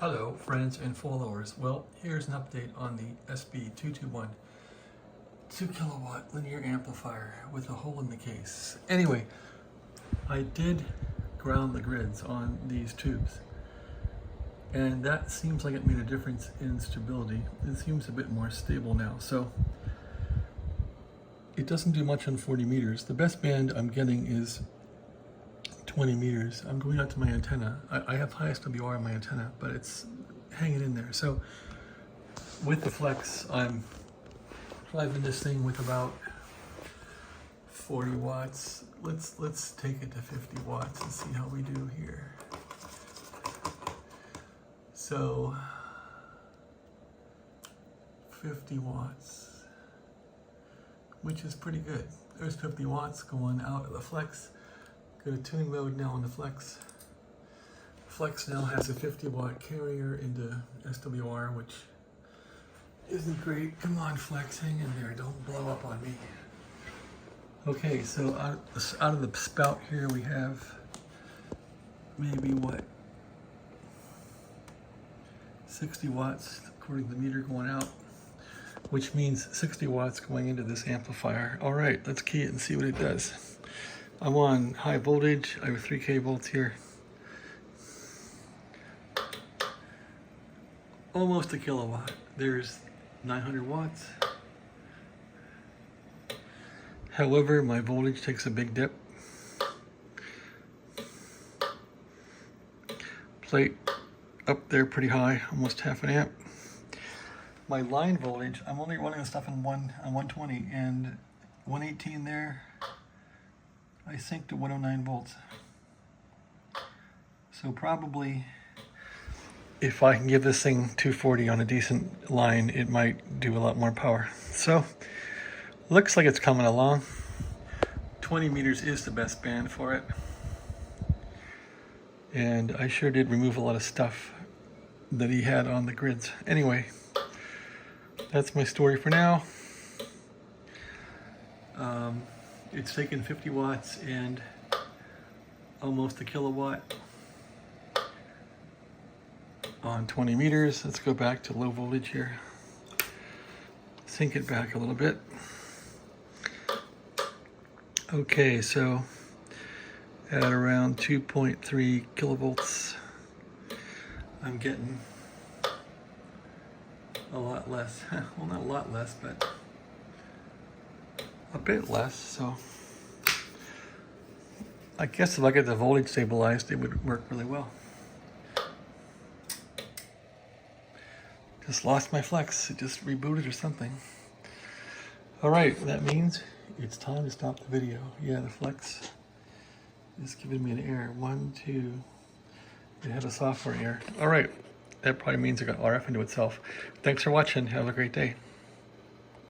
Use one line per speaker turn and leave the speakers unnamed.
Hello friends and followers. Well, here's an update on the SB-221 2 kilowatt linear amplifier with a hole in the case. Anyway, I did ground the grids on these tubes and that seems like it made a difference in stability. It seems a bit more stable now. So it doesn't do much on 40 meters. The best band I'm getting is 20 meters. I'm going out to my antenna. I have highest WR on my antenna, but it's hanging in there. So with the flex, I'm driving this thing with about 40 watts. Let's take it to 50 watts and see how we do here. So 50 watts, which is pretty good. There's 50 watts going out of the flex. Go to tuning mode now on the flex. Flex now has a 50 watt carrier into SWR, which isn't great. Come on, flex, hang in there, don't blow up on me. Okay, so out of the spout here we have maybe what, 60 watts according to the meter going out, which means 60 watts going into this amplifier. All right, let's key it and see what it does. I'm on high voltage. I have 3K volts here. Almost a kilowatt. There's 900 watts. However, my voltage takes a big dip. Plate up there pretty high, almost half an amp. My line voltage, I'm only running the stuff on 120 and 118 there. I sync to 109 volts. So probably if I can give this thing 240 on a decent line, it might do a lot more power. So looks like it's coming along. 20 meters is the best band for it. And I sure did remove a lot of stuff that he had on the grids. Anyway, that's my story for now. It's taken 50 watts and almost a kilowatt on 20 meters. Let's go back to low voltage here. Sync it back a little bit. Okay, so at around 2.3 kilovolts, I'm getting a lot less. Well, not a lot less, but a bit less. So I guess if I get the voltage stabilized, it would work really well. Just lost my flex. It just rebooted or something. All right, that means it's time to stop the video. Yeah, the flex is giving me an error. 1, 2. It had a software error. All right, that probably means it got RF into itself. Thanks for watching. Have a great day.